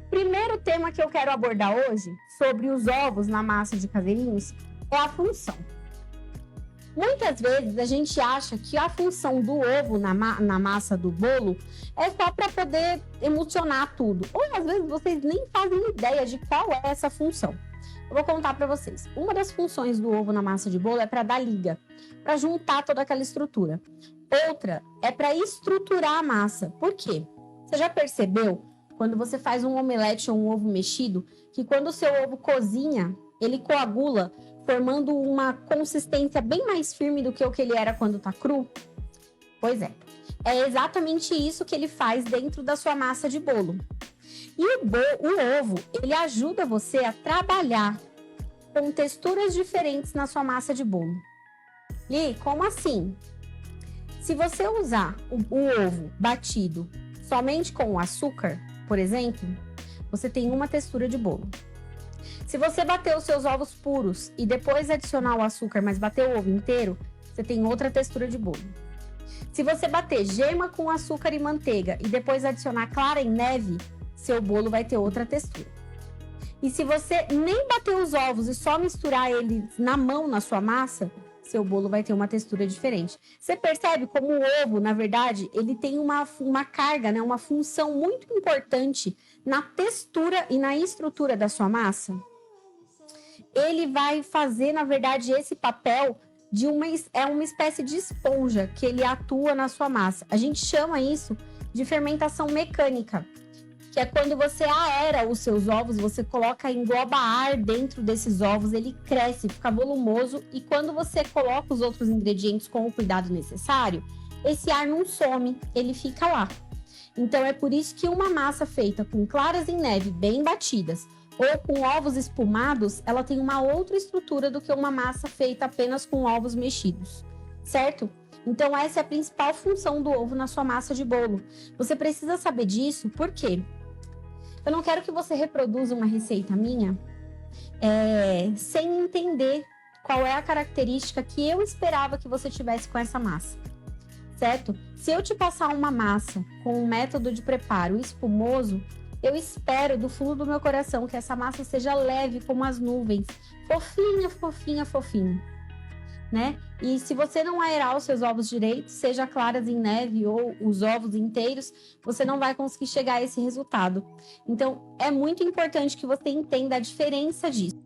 Primeiro tema que eu quero abordar hoje, sobre os ovos na massa de caseirinhos, é a função. Muitas vezes a gente acha que a função do ovo na massa do bolo é só para poder emulsionar tudo. Ou às vezes vocês nem fazem ideia de qual é essa função. Eu vou contar para vocês. Uma das funções do ovo na massa de bolo é para dar liga, para juntar toda aquela estrutura. Outra é para estruturar a massa. Por quê? Você já percebeu, quando você faz um omelete ou um ovo mexido, que quando o seu ovo cozinha, ele coagula, formando uma consistência bem mais firme do que o que ele era quando está cru? Pois é. É exatamente isso que ele faz dentro da sua massa de bolo. E o ovo, ele ajuda você a trabalhar com texturas diferentes na sua massa de bolo. E como assim? Se você usar o ovo batido somente com o açúcar, por exemplo, você tem uma textura de bolo. Se você bater os seus ovos puros e depois adicionar o açúcar, mas bater o ovo inteiro, você tem outra textura de bolo. Se você bater gema com açúcar e manteiga e depois adicionar clara em neve, seu bolo vai ter outra textura. E se você nem bater os ovos e só misturar eles na mão na sua massa, seu bolo vai ter uma textura diferente. Você percebe como o ovo, na verdade, ele tem uma carga, né? Uma função muito importante na textura e na estrutura da sua massa? Ele vai fazer, na verdade, esse papel de uma espécie de esponja que ele atua na sua massa. A gente chama isso de fermentação mecânica, que é quando você aera os seus ovos, você engloba ar dentro desses ovos, ele cresce, fica volumoso, e quando você coloca os outros ingredientes com o cuidado necessário, esse ar não some, ele fica lá. Então é por isso que uma massa feita com claras em neve bem batidas ou com ovos espumados, ela tem uma outra estrutura do que uma massa feita apenas com ovos mexidos, certo? Então essa é a principal função do ovo na sua massa de bolo. Você precisa saber disso, por quê? Eu não quero que você reproduza uma receita minha sem entender qual é a característica que eu esperava que você tivesse com essa massa, certo? Se eu te passar uma massa com um método de preparo espumoso, eu espero do fundo do meu coração que essa massa seja leve como as nuvens, fofinha, fofinha, fofinha, né? E se você não aerar os seus ovos direito, seja claras em neve ou os ovos inteiros, você não vai conseguir chegar a esse resultado. Então, é muito importante que você entenda a diferença disso.